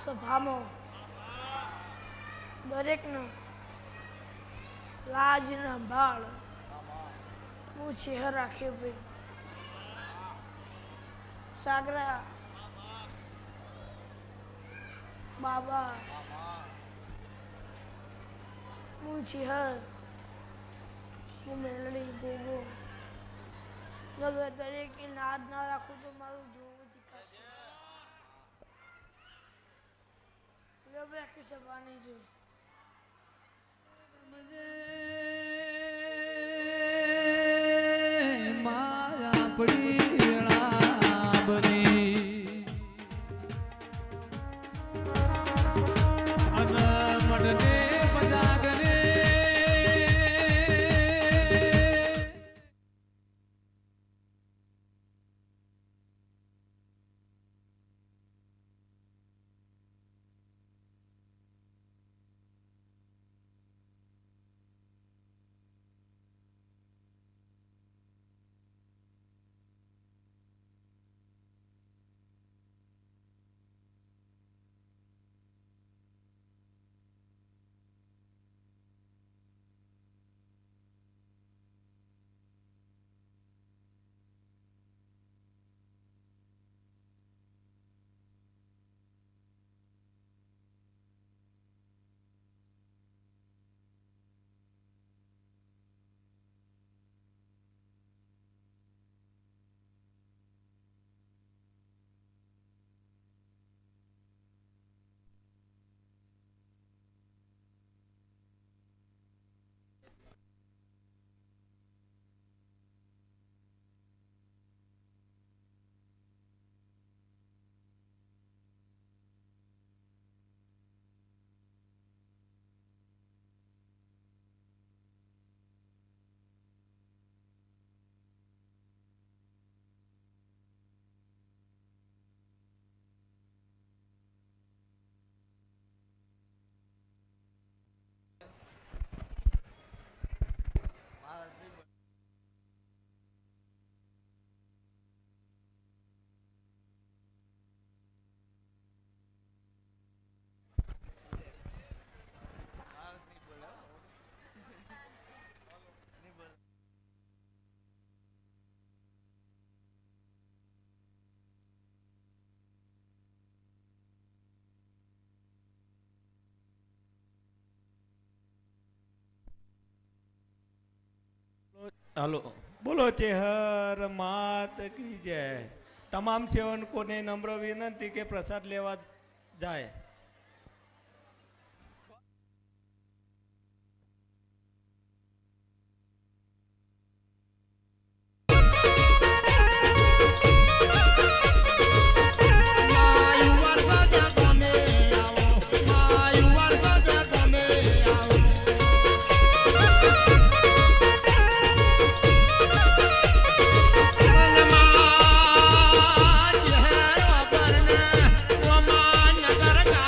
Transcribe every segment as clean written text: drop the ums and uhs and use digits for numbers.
સભામાં દરેકનો લાજના બાળ હું ચહેર રાખ્યો ભાઈ સાગરા બાબા હું ચહેર હું મેલડી ગોગો હવે દરેક નાદ ના રાખું તો મારું જોવું દીખાશે હવે આખી સભા નહીં જોઈ માયા પડી બની અને મડને બજાગને हेलो बोलो चेहर मात की जय। तमाम सेवकों ने नम्र विनंती के प्रसाद लेवा जाए। Nagaraga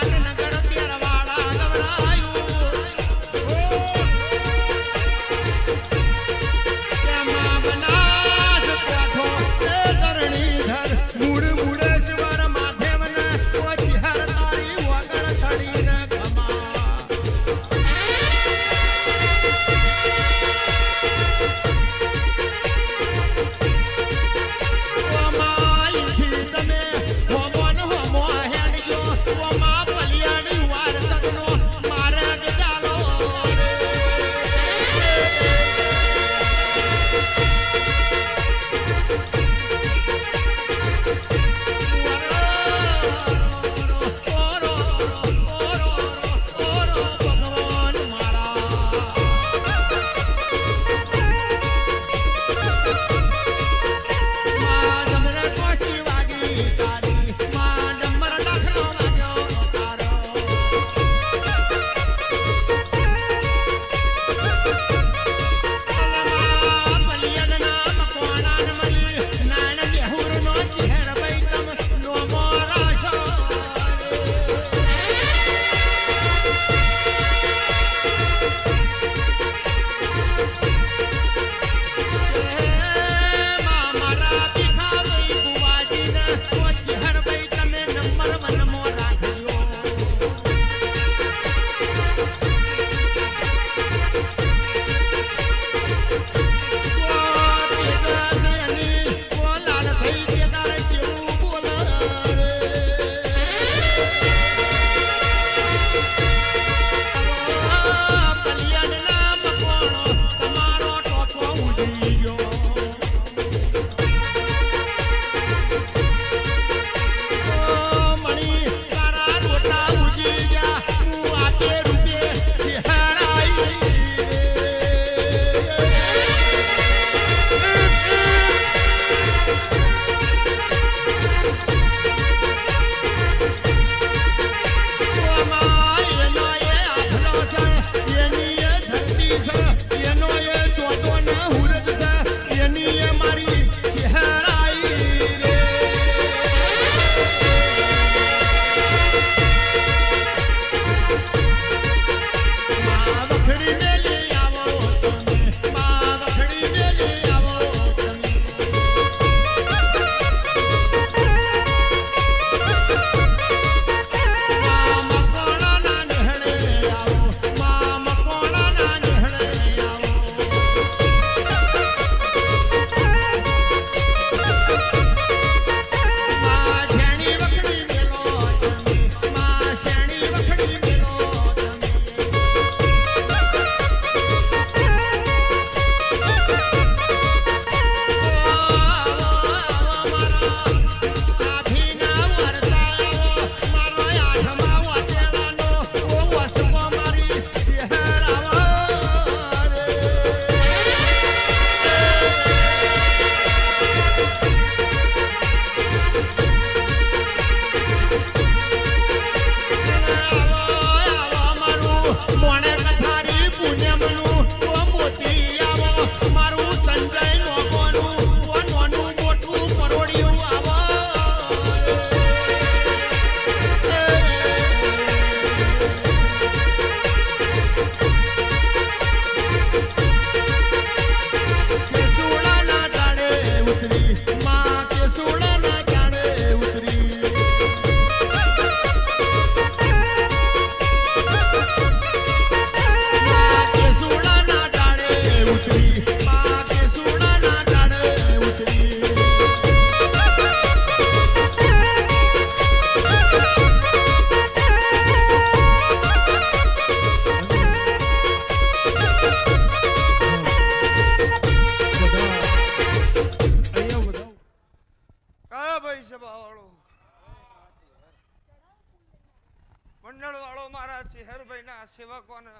મંડળ વાળો મારા ચેહરભાઈ ના સેવકોને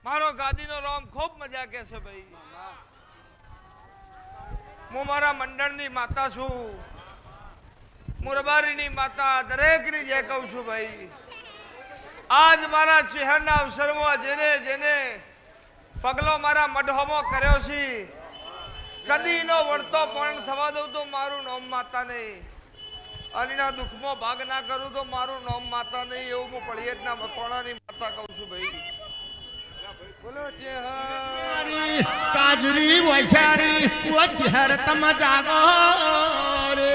મારો ગાદીનો રામ ખૂબ મજા કે છે ભાઈ. હું મારા મંડળની માતા છું, મુરબારીની માતા દરેકની જે કહું છું ભાઈ. આજ મારા ચહેરના અવસરમાં જેને જેને પગલો મારા મઢોમાં કર્યો છે, કદી નો વળતો પણ થવા દઉં તો મારું નામ માતા નહીં, અલીના દુઃખમાં ભાગ ના કરું તો મારું નામ માતા નહીં. એવું હું પળિયેટના મકોણાની માતા કહું છું ભાઈ. બોલો કાજરી વૈશારી વચહર તમ જાગો રે.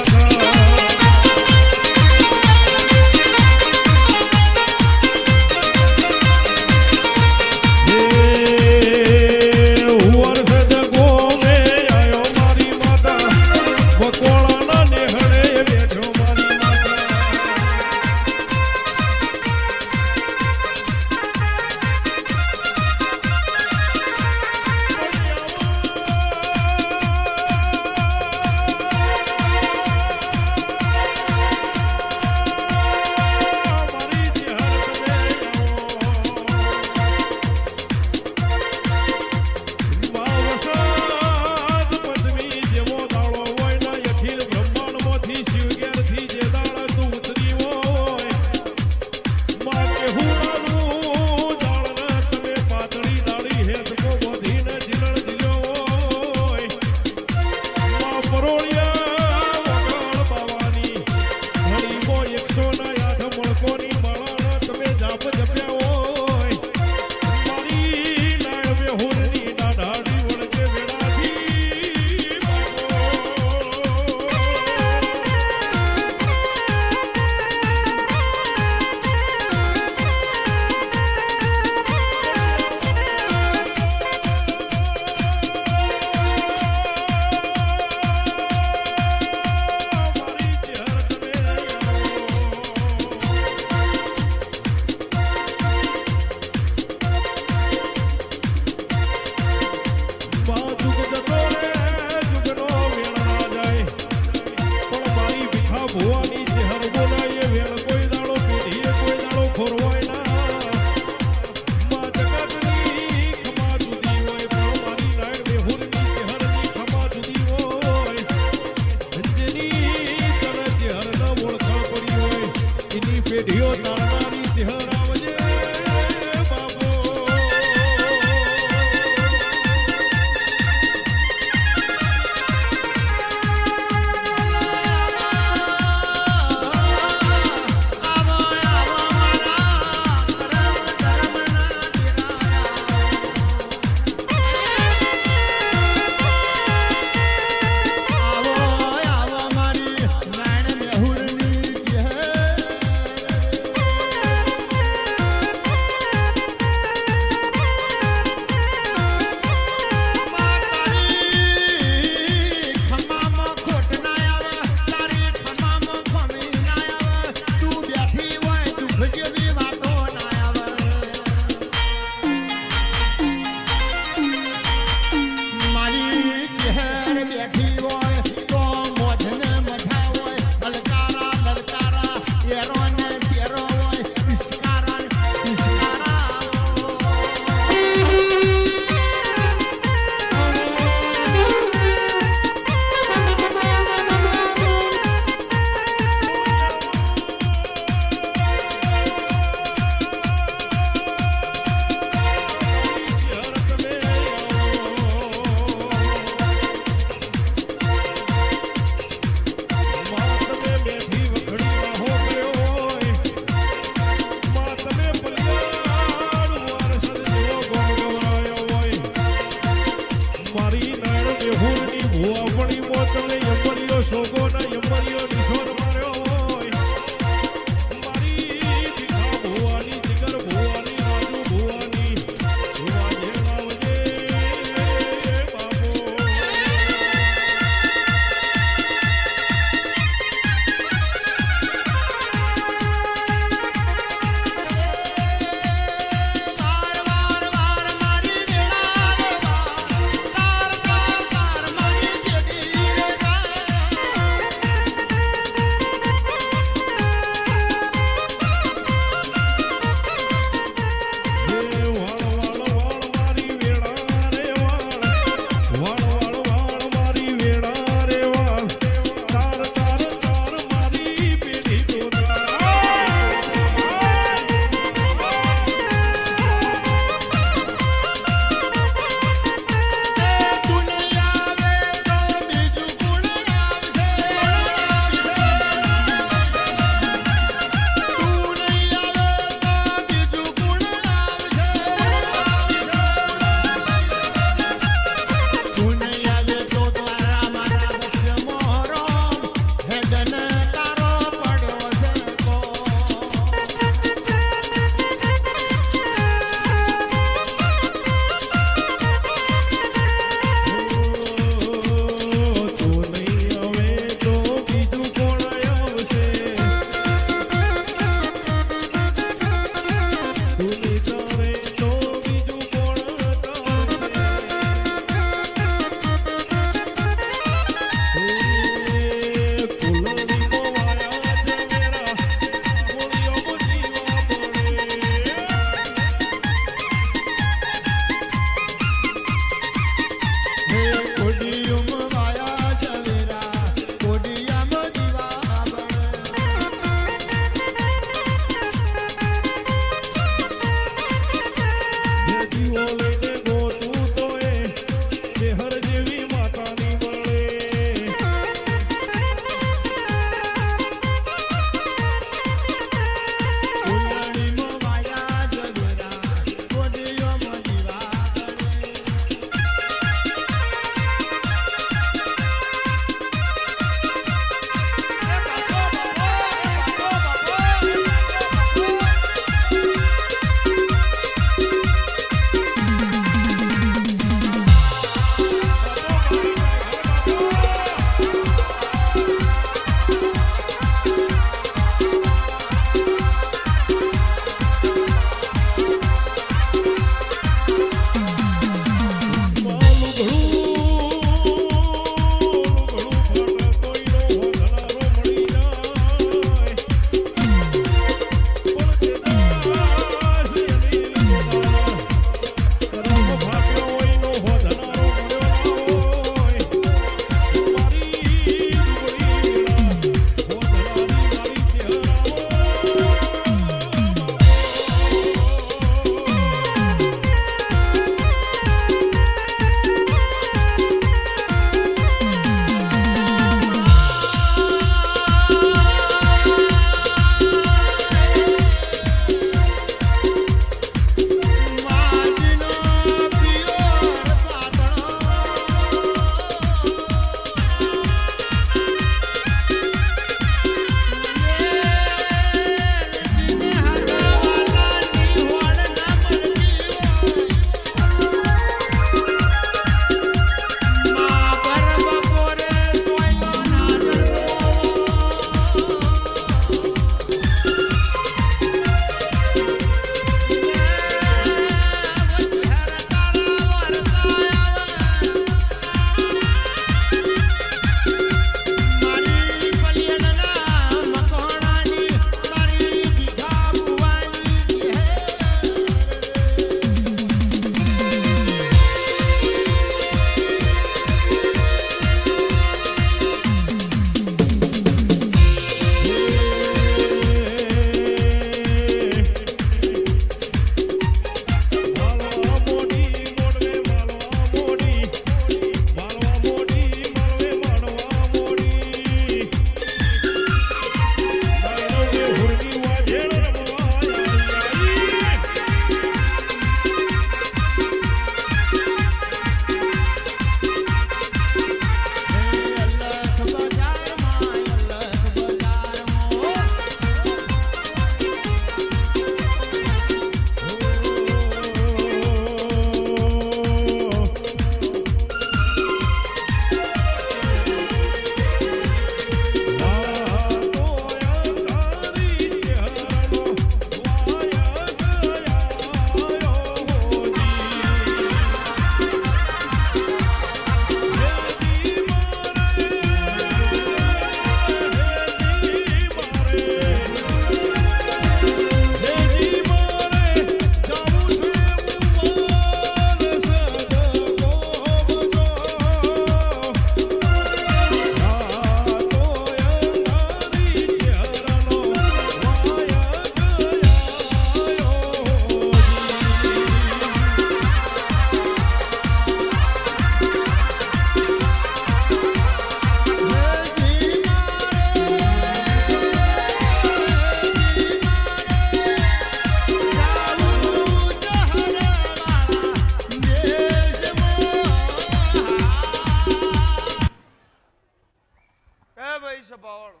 ભાઈ સભાવાળો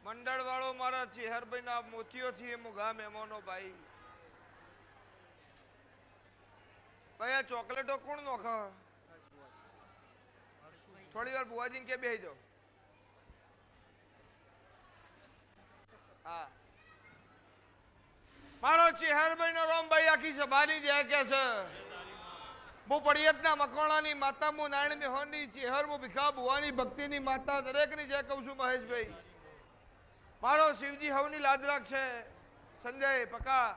મંડળ વાળો મારા ચેહરભાઈ ના મોતીઓથી એમ ગા મહેમાનો ભાઈ ભાઈ ચોકલેટો કોણ નોખે થોડી વાર બુવાજી કે બેહી જાઓ હા મારો ચેહરભાઈ નો રોમભાઈ આખી સભાની જાય કે છે હું પડિયતના મકોણાની માતા હું નારાયણ મેહોની ચેહર હું ભીખા ભુવાની ભક્તિની માતા દરેકની જય કહું છું મહેશભાઈ મારો શિવજી હવની લાજ રાખશે સંજય પકા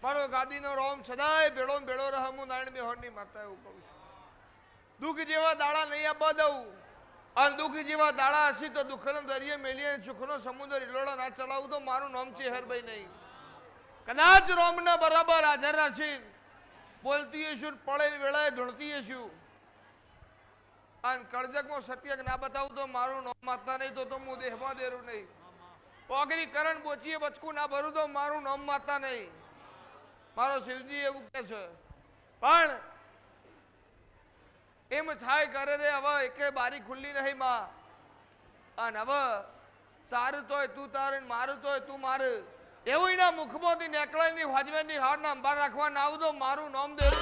મારો ગાદીનો રોમ સદાય ભેળો ભેળો રહે હું નારાયણ મેહોની માતા એવું કહું છું દુઃખ જેવા દાડા નહીં આપવા દઉં અને દુઃખ જેવા દાડા હશે તો દુઃખનો દરિયે મેલીએ સુખનો સમુદ્ર ઇલોડો ના ચડાવું તો મારું નામ ચેહરભાઈ નહીં કદાચ રોમને બરાબર હાજર રાખી બોલતી હશું પડે વેળાએ ધૂણતી હશું અને કળજકમાં સત્ય ના બતાવું તો મારું નામ માતા નહીં તો હું દેહમાં દેરું નહીં પોગરી કરણ બોચીએ બચકું ના ભરું તો મારું નામ માતા નહીં મારો શિવજી એવું કે છે પણ એમ થાય કરે રે હવે એકે બારી ખુલ્લી નહીં માં અને હવે તારું તોય તું તારું મારું તોય તું મારું એવું એના મુખમાંથી નેકળાની વાજવેની હાર ના અંબાર રાખવા ના આવું તો મારું નામ દેવું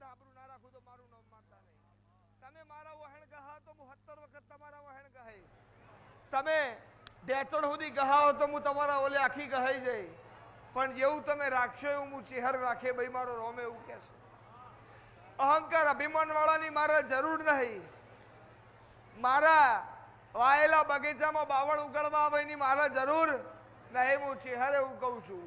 આબરૂ ના રાખું તો મારું નામ માતા નહીં તમે મારા વહેણ ગહા તો હું 70 વખત તમારા વહેણ ગહાઈ તમે ડેચણ સુધી ગહાઓ તો હું તમારા ઓલે આખી ગહાઈ જઈ પણ જેવું તમે રાખશો એવું હું ચહેર રાખે ભાઈ મારો રોમે એવું કે છે અહંકાર અભિમાન વાળાની મારે જરૂર નહીં મારા વાયેલા બગીચામાં બાવળ ઉગાડવા આવેની મારે જરૂર નહીં હું ચહેર એવું કહું છું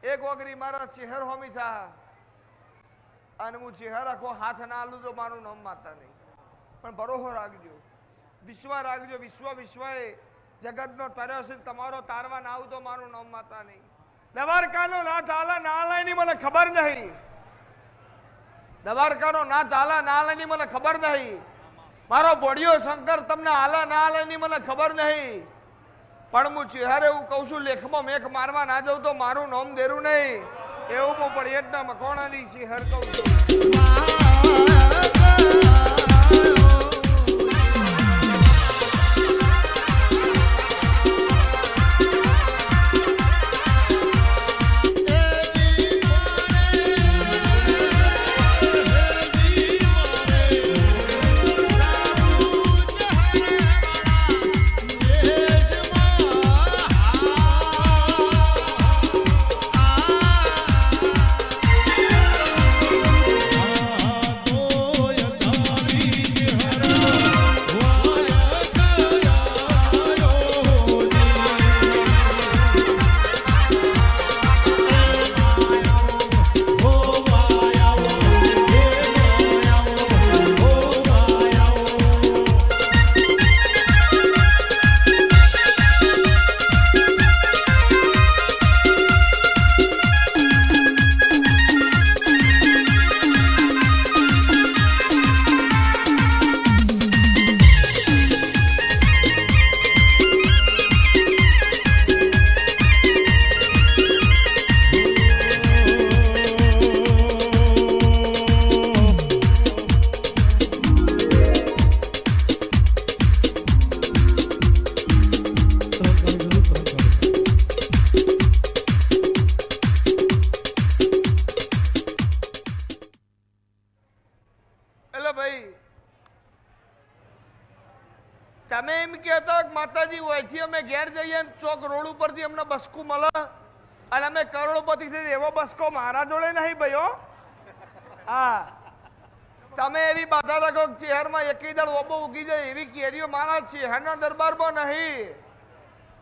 એક વગરી મારા ચહેર હોમી થા અને હું ચહેરા આખો હાથ ના આલું તો મારું નામ માતા નહીં. પણ ભરોસો રાખજો, વિશ્વ રાખજો. વિશ્વએ જગતનો તર્યો છે, તમારો તારવા ના આવું તો મારું નામ માતા નહીં. દ્વારકાનો નાથ આલા ના આલાય ની મને ખબર નહીં. દ્વારકાનો નાથ આલા ના આલાય ની મને ખબર નહીં. મારો ભોળિયો શંકર તમને આલા ના આલાય ની મને ખબર નહીં. પણ હું ચહેરે એવું કહું છું, લેખમાં મેઘ મારવા ના જાઉં તો મારું નામ દેરું નહીં. એવું હું પણ એટલા મકોણાની ચહેર કહું છું. તમે એમ કહેતા માતાજી હોયથી અમે ઘેર જઈએ ચોક રોડ ઉપરથી અમને બસકું મળે અને અમે કરોડપતિ થઈ એવો બસકો મારા જોડે નહીં ભાઈઓ. હા, તમે એવી બાધા રાખો ચહેરમાં એકી દળ ઓબો ઉગી જાય એવી કેરીઓ મારા ચહેરના દરબારમાં નહીં.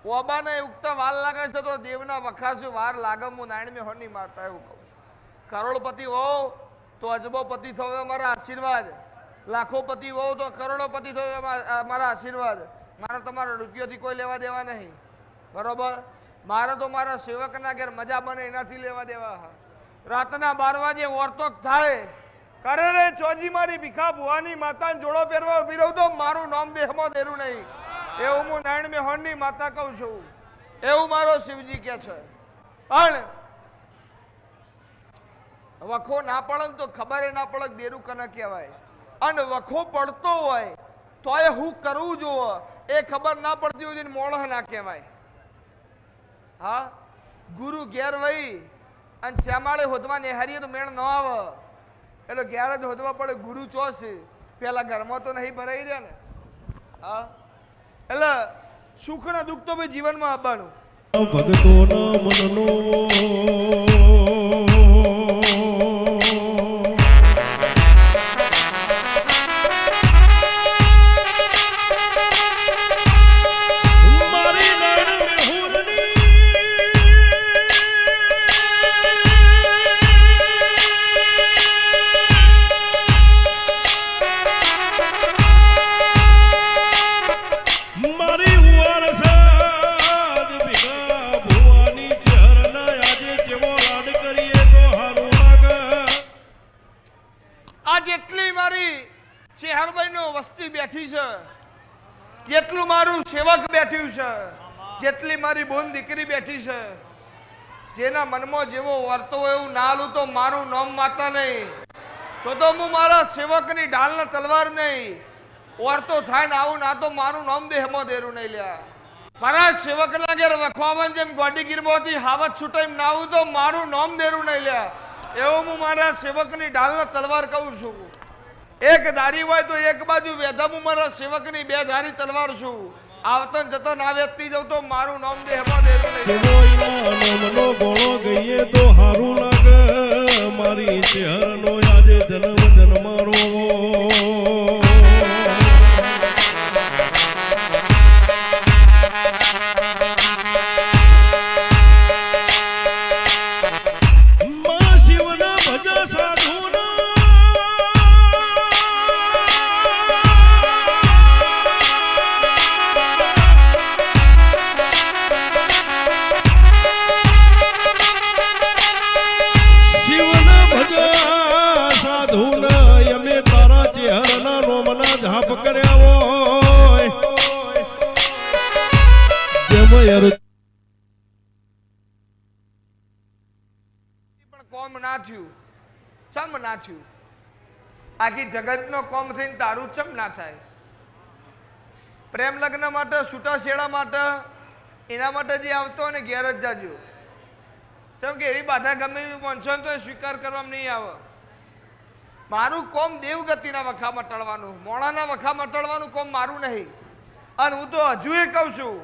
ઓબાને ઉગતા વાર લાગે છે તો દેવના વખાશે વાર લાગે. હું નારાયણ હોની માતા એવું કહું છું. કરોડપતિ હોવ તો અજબોપતિ થયો અમારા આશીર્વાદ. લાખોપતિ હોવ તો કરોડોપતિ થયો મારા આશીર્વાદ. મારે તમારા રૂપિયોથી કોઈ લેવા દેવા નહીં, બરોબર? મારે તો મારા સેવકના ઘેર મજા બને એનાથી લેવા દેવા. રાતના 12 વાગે વર્તોક થાય કરે રે ચોજી મારી ભીખા ભુવાની માતાને જોડો પહેરવા ઉભી રહું તો મારું નામ દેહમાં દેરું નહીં. એવું હું નારાયણ મેહોણની માતા કહું છું. એવું મારો શિવજી કે છે. પણ વખો ના પડે તો ખબર ના પડે દેરું કને કહેવાય. અને વખો પડતો હોય તો એ હું કરવું જોવે એ ખબર ના પડતી હોય મોણસ ના કહેવાય. હા, ગુરુ ઘેર વહી અને શ્યામાળે હોદવા નેહારીએ તો મેળ ન આવે. એટલે ઘેર જ હોદવા પડે. ગુરુ ચોસ પેલા ઘરમાં તો નહીં ભરાઈ રહ્યા ને. હા, એટલે સુખ ને દુઃખ તો ભાઈ જીવનમાં આવવાનું. ભગતોના મનનો જેટલું મારું સેવક બેઠ્યું છે, જેટલી મારી બોન દીકરી બેઠી છે, જેના મનમાં જેવો વર્તો એવું ના આલું તો મારું નામ માતા નહીં. તો હું મારા સેવકની ઢાલના તલવાર નહીં. વર્તો થાય ને આવું ના તો મારું નામ દેહમાં દેરું નહીં લ્યા. મારા સેવકના ઘેર વખવામાં જેમ ગોડીગીરમાંથી હાવત છૂટાઈ ના આવું તો મારું નામ દેરું નહીં લ્યા. એવું હું મારા સેવકની ઢાલના તલવાર કહું છું. એક ધારી હોય તો એક બાજુ વેધા હું મારા સેવકની 2 ધારી તલવાર છું. આવતન જતો ના વેચતી જાઉં તો મારું નામ દેહમાં દેરું નામનો ગોળો ગઈએ તો હારું લાગે. મારી શહેરનો આજે જન્મ જન્મારો માં શિવના ભજા સાધુના કોમ ના થયું? ચમ ના થયું? આખી જગતનો કોમ થઈને તારું ચમ ના થાય? પ્રેમ લગ્ન માટે, છૂટા છેડા માટે, એના માટે જે આવતો ને ઘેર જ જાજો. કેમ કે એવી બાધા ગમે એવી પહોંચો તો સ્વીકાર કરવામાં નહીં આવે. મારું કોમ દેવગતિના વખા મટાડવાનું, મોણાના વખા મટાડવાનું કોમ મારું નહીં. અને હું તો હજુ એ કહું છું,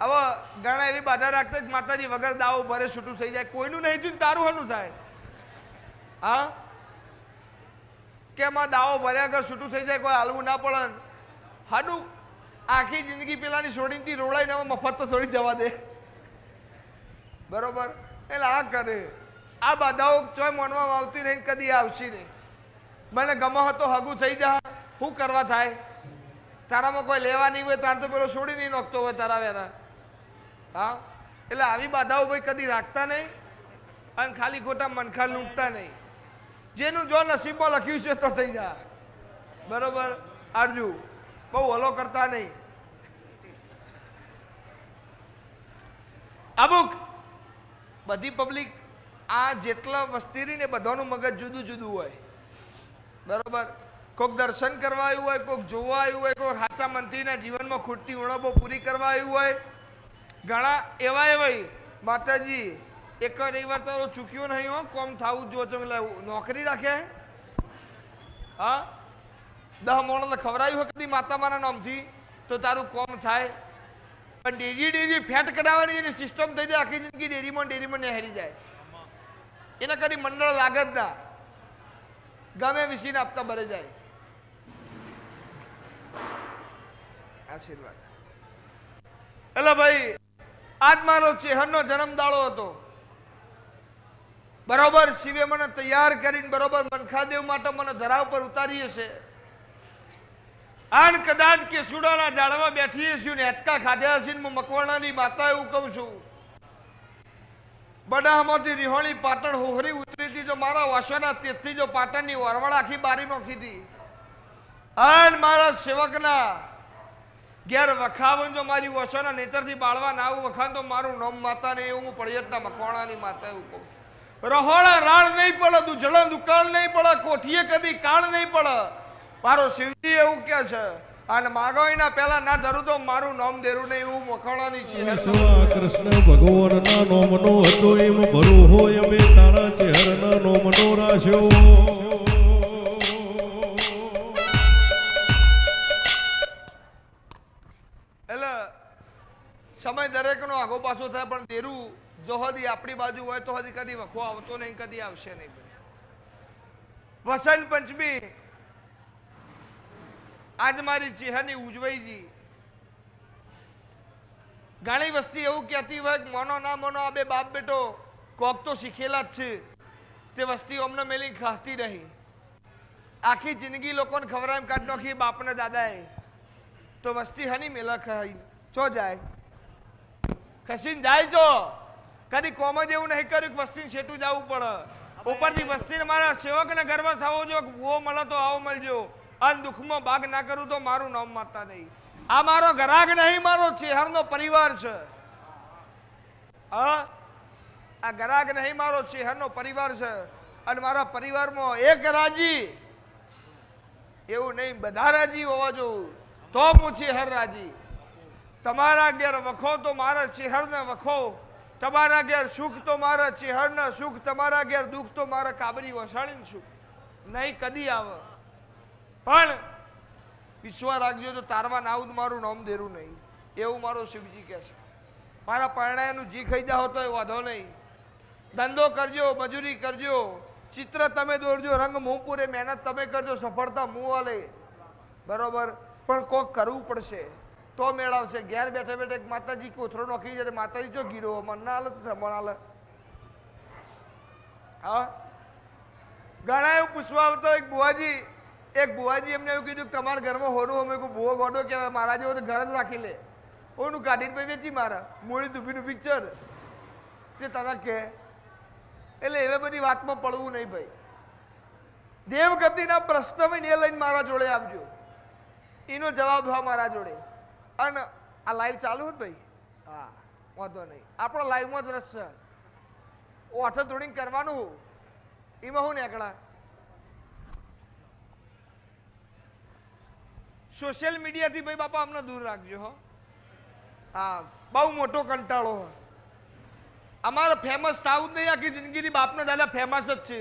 હવે ઘણા એવી બાધા રાખતા જ માતાજી વગર દાવો ભરે છૂટું થઈ જાય. કોઈનું નહીં થયું તારું હનું થાય? હા, કે એમાં દાવો ભર્યા વગર છૂટું થઈ જાય, કોઈ હાલવું ના પડે. હાડું આખી જિંદગી પેલાની છોડીને રોડાઈને હવે મફત તો થોડી જવા દે. બરોબર? એટલે આ કરે આ બાધાઓ ચોય માનવામાં આવતી નહીં, કદી આવશે નહીં. મને ગમો હતો હગું થઈ જા, શું કરવા થાય? તારામાં કોઈ લેવા નહીં હોય તાર તો પેલો છોડી નહીં નોખતો હોય તારા વેરા. હા, એટલે આવી બાધાઓ ભાઈ કદી રાખતા નહીં અને ખાલી ખોટા મનખાલ લૂંટતા નહીં. જેનું જો નસીબમાં લખ્યું છે તો થઈ જા. બરોબર? આરજુ બહુ હલો કરતા નહીં. અમુક બધી પબ્લિક આ જેટલા વસ્તી રહી ને બધાનું મગજ જુદું જુદું હોય. બરોબર? કોઈક દર્શન કરવા આવ્યું હોય, કોઈક જોવા આવ્યું હોય, કોઈ સાચા મંત્રીના જીવનમાં ખૂટતી ઉણપો પૂરી કરવા આવ્યું હોય. ઘણા એવા એવા માતાજી એક રવિવાર તો ચૂક્યો નહીં હો, કોમ થવું જો તમે નોકરી રાખે. હા, 10 મોણને ખવડાવ્યું હોય કદી માતા મારા નામથી તો તારું કોમ થાય. પણ ડેરી ફેટ કઢાવવાની એની સિસ્ટમ થઈ જાય, આખી જિંદગી ડેરીમાં નહેરી જાય. એના કદી મંડળ લાગે જ ના, ગમે વિસીને આપતા ભરે જાય. આશીર્વાદ. એટલે ભાઈ આજ મારો ચેહરનો જન્મદાડો હતો. બરોબર? શિવે મને તૈયાર કરીને બરોબર મનખાદેવ માટે મને ધરાવ પર ઉતારી હશે. આન કદાચ કે સુડાના ઝાડમાં બેઠી હશે ને હેચકા ખાધ્યા હશે ને હું મકવાણાની માતા એવું કહું છું. બડામાંથી રિહોણી પાટણ હોહરી ઉતરી હતી, જો મારા વાસોના તેથી જો પાટણની વરવડ આખી બારી નોખી હતી. આન મારા સેવકના ઘેર વખાવન જો મારી વાસોના નેતરથી બાળવા ના આવું વખાન તો મારું નામ માતા ને એવું હું પડિયતના મકવાણાની માતા એવું કહું છું. રહોળા રાળ નહીં પડે, દુજળા દુકાળ નહીં પડે, કોઠીએ કદી કાળ નહીં પડે. મારો શિવજી એવું કે છે અને માગોઈના પહેલા ના ધરું તો મારું નામ દેરું નહીં એવું મખણાની છે. કૃષ્ણ ભગવાનના નોમનો હતો એમ ભરું હોય અમે તારા ચહેરના નોમનો રાખ્યો. એટલે સમય દરેકનો આગો પાછો થાય પણ દેરું જો હજી આપણી બાજુ હોય તો હજી કદી વખો આવતો નહીં, કદી આવશે નહીં. વસંત પંચમી આજ મારી ચેહરની ઉજવાઈજી. ઘણી વસ્તી એવું કહેતી હોય કે મોનો ના મોનો આ બે બાપ બેટો કોક તો શીખેલા જ છે, તે વસ્તી અમને મેલી ખાતી રહી. આખી જિંદગી લોકોને ખવડાવી કાઢ નાખી બાપને દાદાએ, તો વસ્તી હની મેલા ખાઈ ચો જાય? ખસીને જાય છો. કદી કોમ જ એવું નહીં કર્યું કે વસ્તી છેટું જવું પડે. ઉપરથી વસ્તીને મારા સેવકને ગર્વ થવો જો વો મળે તો આવો મળજો, અને દુઃખમાં ભાગ ના કરું તો મારું નામ માતા નહીં. આ મારો ગ્રાહક નહીં, મારો ચેહરનો પરિવાર છે. હા, આ ગ્રાહક નહીં, મારો ચેહરનો પરિવાર છે. અને મારા પરિવારમાં એક રાજી એવું નહીં, બધા રાજી હોવા જોઉં તો હું ચેહર રાજી. તમારા ઘેર વખો તો મારા ચેહરને વખો, તમારા ઘેર સુખ તો મારા ચેહરના સુખ, તમારા ઘેર દુઃખ તો મારા કાબરી વસાણીને સુખ નહીં કદી આવે. પણ વિશ્વાસ રાખજો તો તારવા ના આવું મારું નામ દેરું નહીં એવું મારો શિવજી કહે છે. મારા પરણાયાનું જી ખાઈ જાઓ તો એ વાંધો નહીં. ધંધો કરજો, મજૂરી કરજો, ચિત્ર તમે દોરજો, રંગ મું પૂરે મહેનત તમે કરજો, સફળતા મું આલે. બરોબર? પણ કોક કરવું પડશે તો મેળવશે. ઘેર બેઠે બેઠે માતાજી કોથરો નોખી જાય, માતાજી જો ગીરો મન ના હાલે રમણ હાલે. હા, ઘણા એવું પૂછવા આવતો એક બુવાજી એમને એવું કીધું કે તમારા ઘરમાં હોડું અમે ભૂવો ગોડો કહેવાય, મારા જેવો તો ઘર જ રાખી લે. ઓનું કાઢીને ભાઈ વેચી મારા મૂળી દુભીનું પિક્ચર તે તને કે. એટલે એવી બધી વાતમાં પડવું નહીં ભાઈ. દેવગતિના પ્રશ્ન હોય ને એ લઈને મારા જોડે આપજો, એનો જવાબ હા મારા જોડે. અને આ લાઈવ ચાલુ હોય ભાઈ? હા, વાંધો નહીં, આપણો લાઈવમાં જ રસ છે. ઓઠો ધોડીને કરવાનું એમાં હું નીકળા સોશિયલ મીડિયાથી ભાઈ બાપા અમને દૂર રાખજો હો હા બહુ મોટો કંટાળો અમારે ફેમસ થવું જ નહીં આખી જિંદગીની બાપનો દાદા ફેમસ જ છે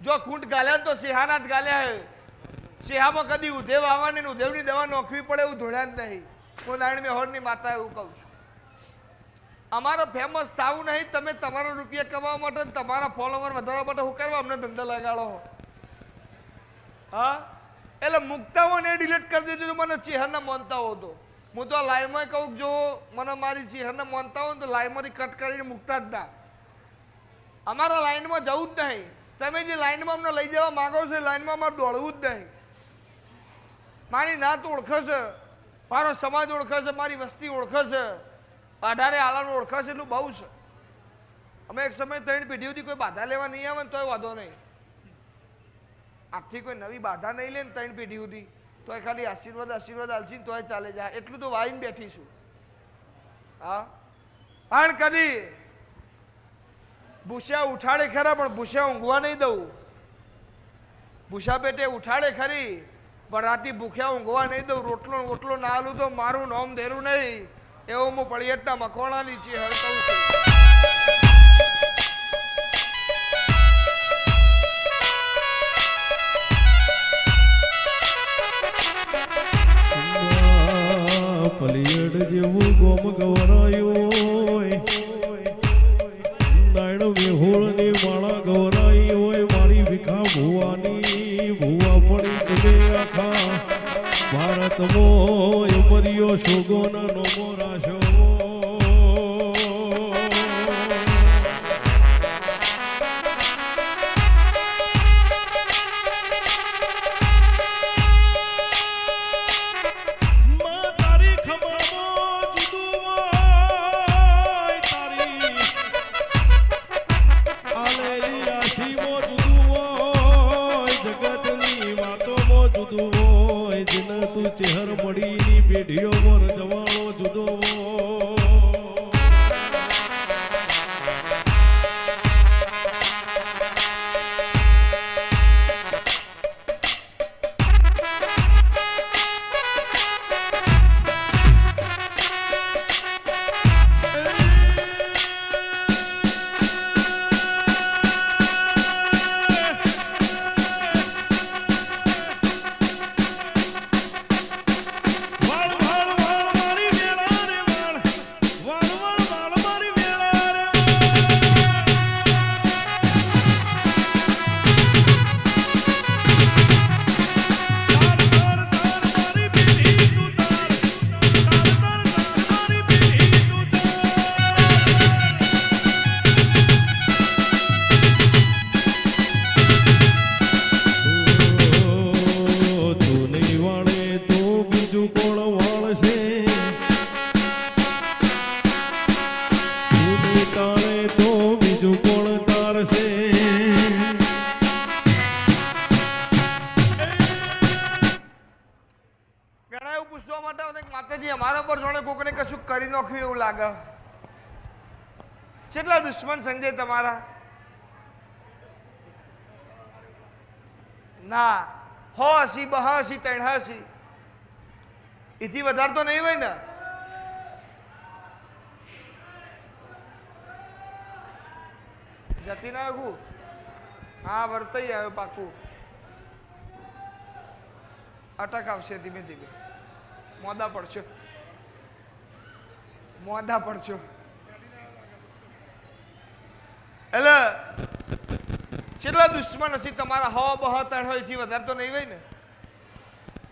જો ખૂંટ ગાલ્યા ને તો સિંહાના જ ગાલ્યા હે સિંહામાં કદી ઉધેવ આવવાની ને ઉધેવની દવા નોખવી પડે એવું ધોળ્યા જ નહીં હું નારાયણ મેહોરની માતા એવું કહું છું અમારો ફેમસ થવું નહીં તમે તમારા રૂપિયા કમાવા માટે તમારા ફોલોવર વધારવા માટે શું કરવા અમને ધંધા લગાડો હા એટલે મુકતાઓ ને ડિલીટ કરી દેજો મને ચેહરના માનતા હો તો હું તો લાઈવમાં કહું જો મને મારી ચેહરના માનતા હોય ને તો લાઈવમાંથી કટ કરીને મૂકતા જ ના અમારા લાઈનમાં જવું જ નહીં તમે જે લાઈનમાં અમને લઈ જવા માંગો છો એ લાઈનમાં અમારે દોડવું જ નહીં મારી નાત ઓળખે છે મારો સમાજ ઓળખે છે મારી વસ્તી ઓળખે છે અઢારે આલાનું ઓળખે છે એટલું બહુ છે અમે એક સમય 3 પેઢી સુધી કોઈ બાધા લેવા નહીં આવે ને તોય વાંધો નહીં આજથી કોઈ નવી બાધા નહીં લે ને 3 પેઢી સુધી તોય ખાલી આશીર્વાદ આલસી ને તોય ચાલે જાય એટલું તો વાઈને બેઠીશું હા પણ કદી ભૂસ્યા ઉઠાડે ખરા પણ ભૂસ્યા ઊંઘવા નહીં દઉં ભૂસા પેટે ઉઠાડે ખરી પણ રાતે ભૂખ્યા ઊંઘવા નહીં દઉં રોટલો ના આલું તો મારું નામ દેરું નહીં એવું હું પળિયટના મખોણાની છે હર કહું છું પલિયડ જેવું ગોમ ગવરાયું નાયણ મેહોળની માળા ગવરાઈ હોય મારી વિખા ભુવાની ભુવા પડી તમે આખા ભારતમાં મરિયો શોગોના નોમો રાશો ચહેર મળીની પેઢીઓ પર જવાળો જુદો કેટલા દુશ્મન સંજય તમારા ના હો હસી બહા હસી ત્રણ હસી એથી વધારે તો નહીં હોય ને જતી ના આગું હા વર્તાઈ આવ્યો પાકું અટક આવશે ધીમે ધીમે મોદા પડશો એટલે કેટલા દુશ્મન હશે તમારા હવા બહા ત્રણ હોય થી વધારે તો નહીં હોય ને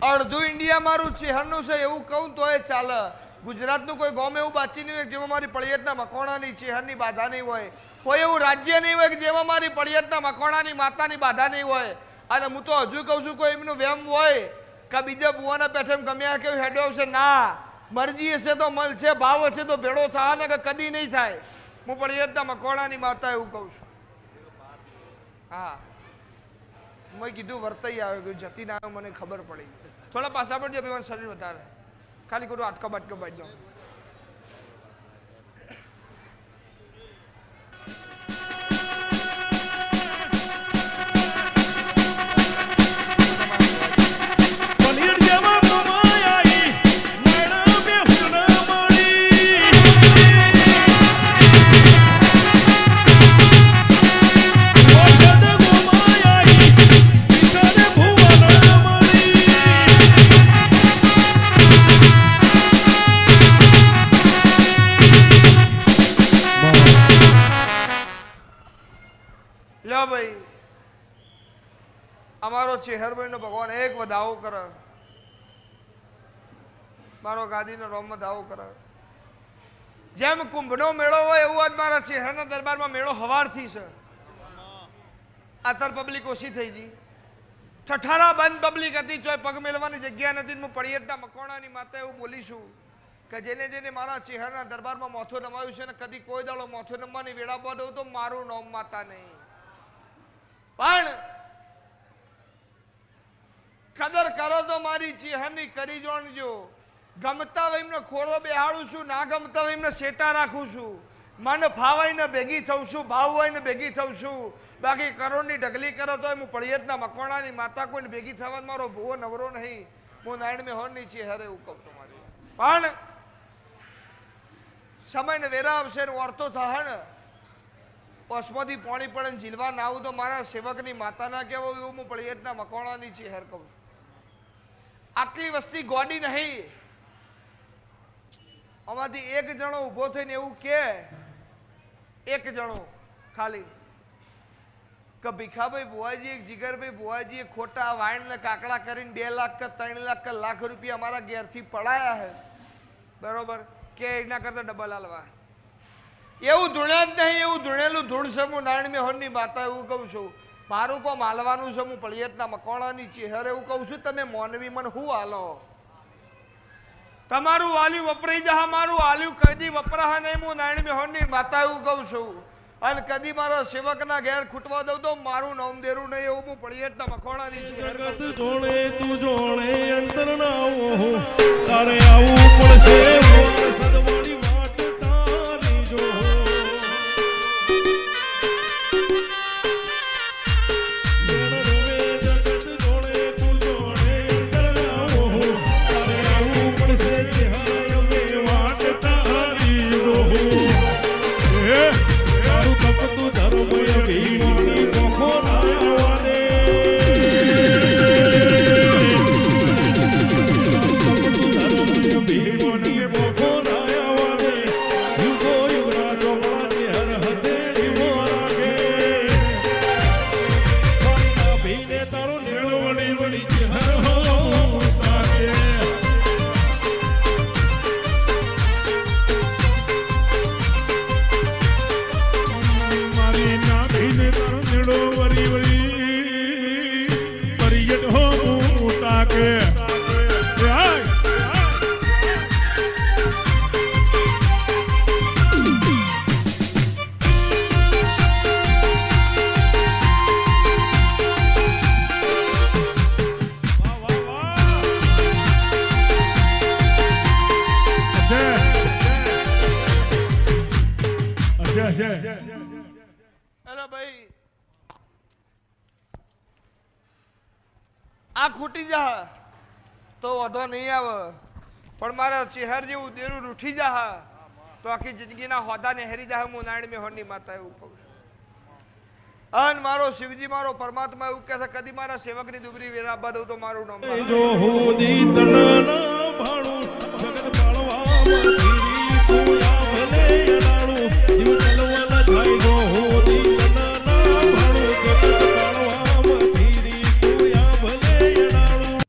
અડધું ઇન્ડિયા મારું ચેહરનું છે એવું કહું તો એ ચાલે ગુજરાતનું કોઈ ગામ એવું બાચી નહીં હોય જેમાં મારી પળિયટના મકોણાની ચેહરની બાધા નહીં હોય કોઈ એવું રાજ્ય નહીં હોય કે જેમાં મારી પળિયટના મકોણાની માતાની બાધા નહીં હોય અને હું તો હજુ કહું છું કોઈ એમનું વેમ હોય કે બીજા બુવાના પેઠે ગમ્યા કેવું હેડો આવશે ના મરજી હશે તો મળશે ભાવ હશે તો ભેળો થાય ને કે કદી નહીં થાય હું પળિયટના મકોણાની માતા એવું કહું છું હા મેં કીધું વર્તાઈ આવ્યો કે જતી ના આવ્યો મને ખબર પડી થોડા પાછા પડજો અભિમાન શરીર વધારે ખાલી કરું આટકા બાટકા બાજુ ભાઈ અમારો ચેહરભાઈ નો ભગવાન એક વધાવો કરે, મારો ગાદીનો રોમમાં દાવો કરે. જેમ કુંભનો મેળો હોય એવું આજ મારા ચેહરના દરબારમાં મેળો હવારથી છે. આતર પબ્લિક ઓછી થઈ ગઈ, ઠઠારા બંધ પબ્લિક હતી, ચોય પગ મેળવાની જગ્યા નથી. હું પડિયટના મકોણાની માતા એવું બોલીશું કે જેને જેને મારા ચેહરના દરબારમાં મોથું નમાયું છે ને કદી કોઈ દાડો મોથું નમવાની વેળા પડે તો મારું નામ માતા નહીં. પણ કદર કરો તો મારી ચેહરની કરી જોણજો. ગમતા હોય એમને ખોરો બેહાડું છું, ના ગમતા હોય એમને સેટા રાખું છું. મન ફાવાય ને ભેગી થઉં છું, ભાવ હોય ને ભેગી થઉં છું. બાકી કરોડની ઢગલી કરો તો હું પડિયતના મકવાણાની માતા કોઈને ભેગી થવા મારો ભૂવો નવરો નહીં. હું નારાયણ મેં હોરની ચેહરે એવું કહું છું મારી. પણ સમય ને વેરા આવશે ને ઓરતો થાય ને ઓસમાંથી પાણી પડે ને ઝીલવા ના આવું તો મારા સેવકની માતા ના કહેવાય એવું હું પડિયતના મકવાણાની ચેહર કહું છું. આટલી વસ્તી ગોડી નહીં. આમાંથી એક જણો ઊભો થઈને એવું કે, એક જણો ખાલી કે ભીખાભાઈ ભુવાજી, જીગરભાઈ ભુવાજી ખોટા વાણ ને કાકડા કરીને 2 લાખ કે 3 લાખ કે લાખ રૂપિયા અમારા ઘેરથી પડાયા હે, બરોબર, કે એના કરતા ડબલ હાલવા. એવું ધૂણ્યા જ નહીં, એવું ધૂણેલું ધૂણ છે. હું નારાયણ મેહોરની માતા એવું કહું છું. મારું કોમ હાલવાનું છે. હું પડિયતના મકોણાની ચેહર એવું કહું છું. તમે મોનવી મને શું હાલો? તમારું વાલ્યું વપરાઈ જા, મારું વાલ્યું કદી વપરાય નહીં. હું નારાયણ મેહોરની માતા એવું કહું છું. અને કદી મારા સેવકના ઘેર ખૂટવા દઉં તો મારું નામ દેરું નહીં એવું હું પડિયતના મખોણાની ચેહર કહું છું. જોણે તું જોણે અંતર ના આવો તારે આવું પડશે. સદવાળી વાટ તારી જો આ ખૂટી જા તો વધો નહીં આવે, પણ મારા ચેહર જેવું દેરું રૂઠી જા તો આખી જિંદગીના હોદાને હેરી જા. હું નારાયણ મેહોરની માતા એવું કહું છું. અને મારો શિવજી મારો પરમાત્મા એવું કહે છે કદી મારા સેવકની દુબરી વેરા બાદ તો મારું નામ જો હું દીતના ભાણું જગત પાળવા મથીરી તુયા ભલે અડાણું જીવ ચલવાના થાય. જો હું દીતના ભાણું જગત પાળવા મથીરી તુયા ભલે અડાણું.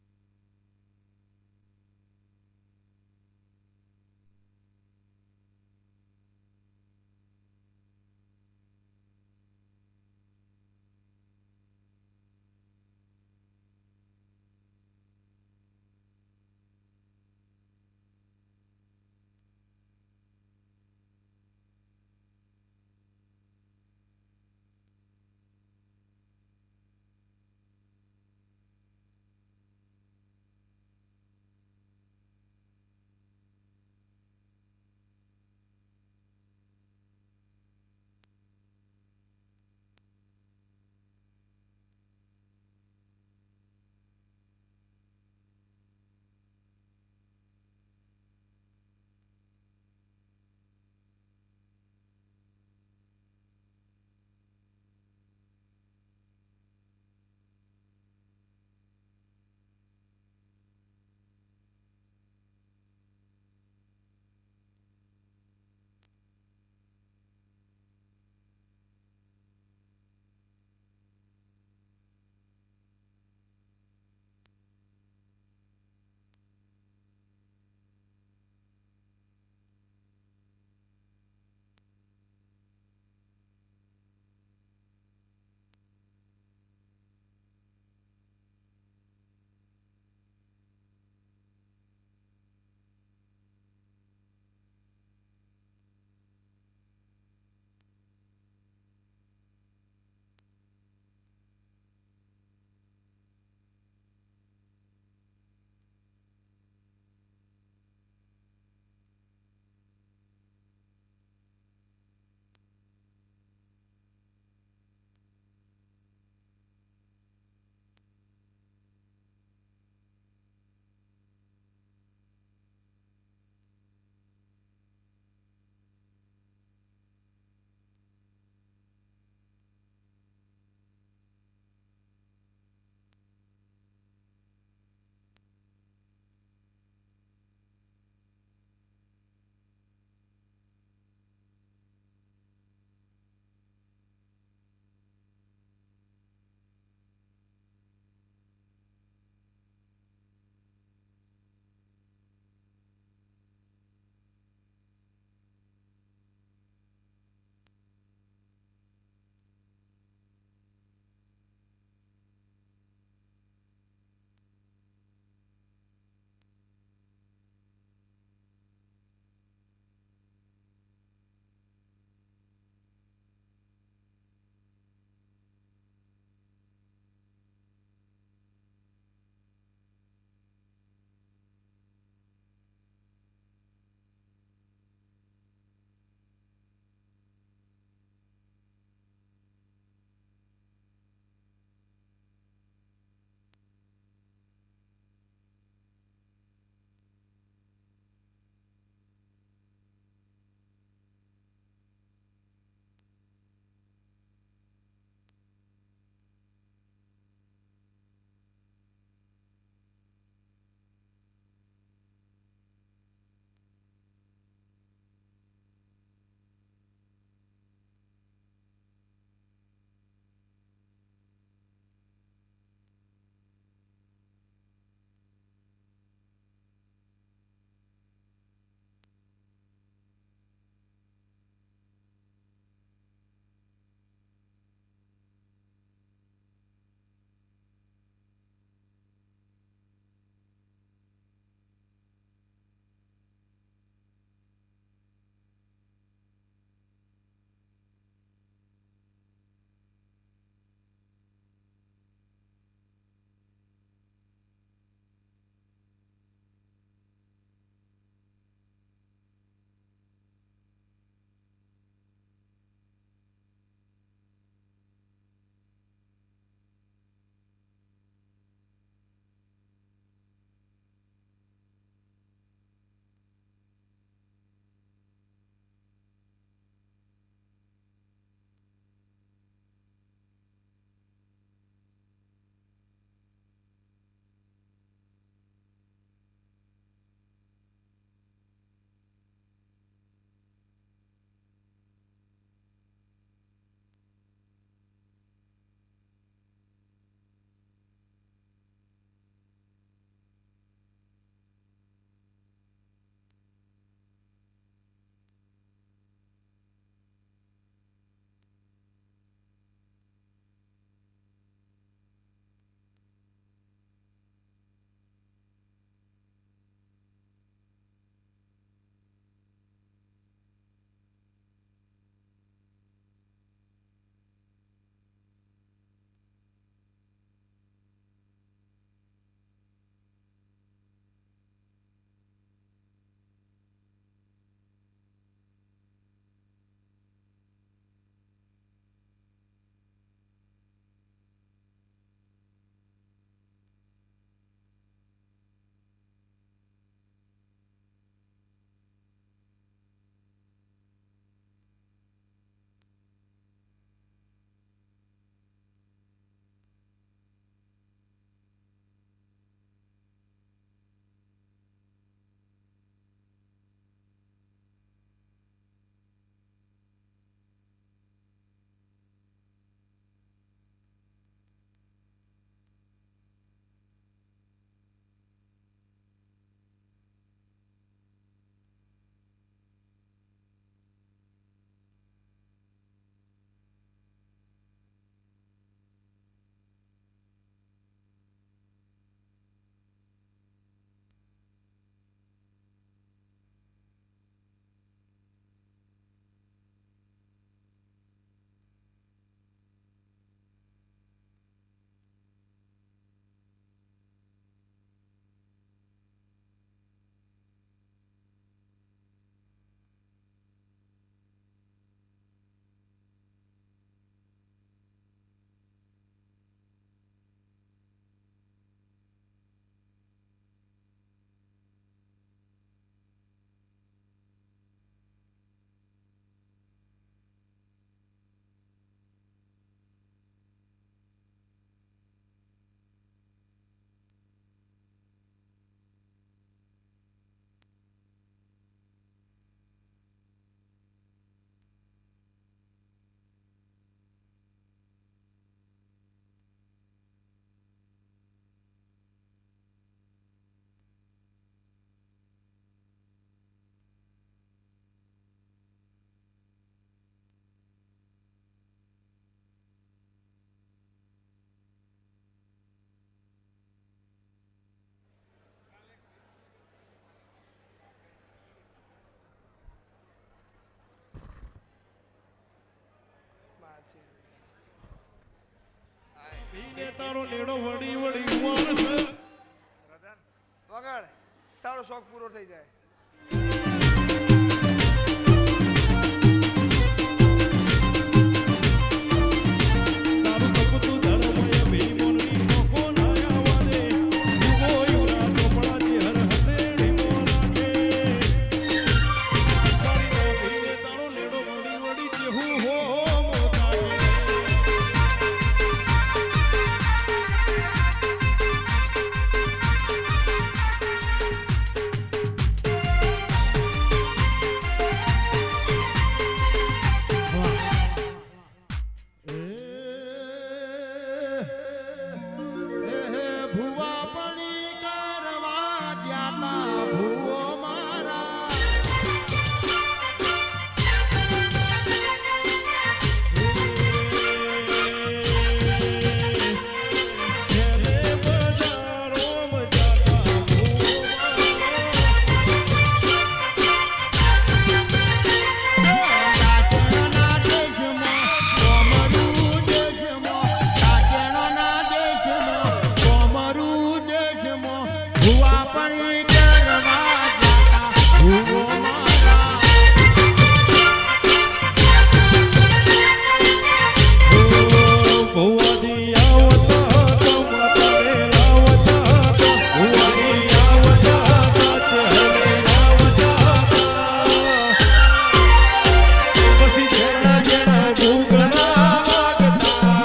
ભાઈને તારો લેડો વળી વળી ઉવાળશે. વગાડ તારો શોખ પૂરો થઈ જાય. તારું તપતું ધર્મય ભીમોની નોખો નાયા વાદે જુગો યુરા ચોપડાજી હર હથેળી મોરાકે તારી ભાઈને તારો લેડો વળી વળી જેહું હો મોતાકે ભુવા પણી કરવા જ્ઞાતા ભુવો મારા જેને બજારોમાં જાતા કાચણના દેશમાં કોમરું દેશમાં કાચણના દેશમાં કોમરું દેશમાં ભુવા પણી કરવા જ્ઞાતા ભુવો મારા ભુવાજી આવતા તો માતાને લાવતા ભુવાજી આવતા સાચે લાવતા પછી જેના જેના ભૂગરા વાગતા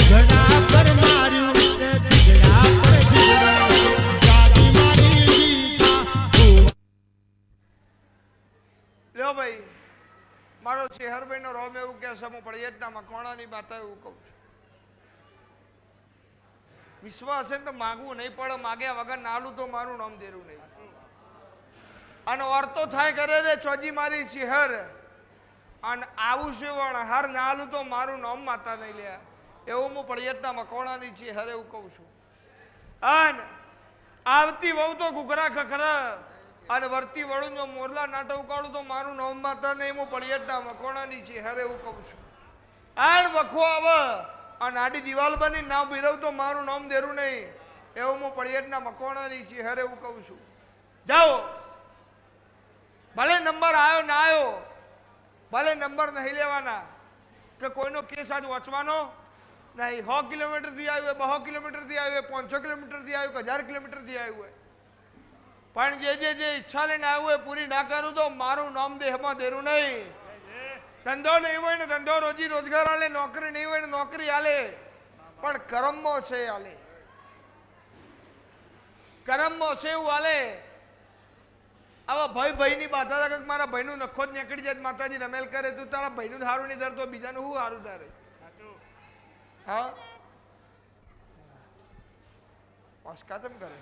ઘડા પર માર્યું ને ઝઘડા પર ઝઘડો ગાડી મારી દીધા લ્યો ભાઈ મારો ચેહરભાઈનો રોમ એવું કે સમૂહ પડિયતના મકવાણાની માતા એવું કહું છું. વિશ્વાસ હશે ને તો માગવું નહીં પડે, માગ્યા વગર નાલું તો મારું નામ દેરું નહીં. અને ઓરતો થાય કરે રે ચોજી મારી ચેહર અને આવું છે વણ હર નાલું તો મારું નામ માતા નહીં લ્યા એવું હું પડિયતના મકવાણાની ચેહર એવું કહું છું. અને આવતી વહુ તો ઘૂઘરા ખખરા અને વર્તી વળું જો મોરલા નાટક ઉકાળું તો મારું નામ માતા નહીં હું પડિયતના મકવાણાની ચેહર એવું કહું છું. આણ વખો આવે અને આડી દિવાલ બની નામ બિરવ તો મારું નામ દેરું નહીં એવું હું પડિયતના મકવાણાની ચેહર એવું કહું છું. જાઓ ભલે નંબર આવ્યો ના આવ્યો, ભલે નંબર નહીં લેવાના કે કોઈનો કેસ આજ વાંચવાનો નહીં. 100 કિલોમીટરથી આવ્યું હોય, 200 કિલોમીટરથી આવ્યું હોય, 500 કિલોમીટરથી આવ્યું હોય, 1000 કિલોમીટરથી આવ્યું હોય, પણ જે ઈચ્છા લઈને આવ્યું હોય પૂરી ના કરું તો મારું નામ દેહમાં દેરું નહીં. ધંધો નહીં હોય ને ધંધો રોજી રોજગાર આલે, નોકરી નહીં હોય ને નોકરી આલે, પણ કર્મમાં છે આલે, કર્મમાં છે એવું આલે. આવા ભાઈની બાધા લાગે કે મારા ભાઈનું નખો જ નીકળી જાય માતાજી રમેલ કરે, તું તારા ભાઈનું સારું નહીં ધરતો બીજાનું શું સારું ધરે? હા ઓસ્કા તેમ કરે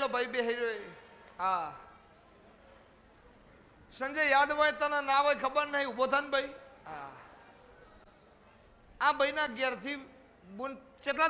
પેલો ભાઈ બેહી રહ્યો હા સંજય યાદ હોય તને ના હોય ખબર નહીં ઉભો થાય ને ભાઈ હા આ ભાઈના ઘેરથી કેટલા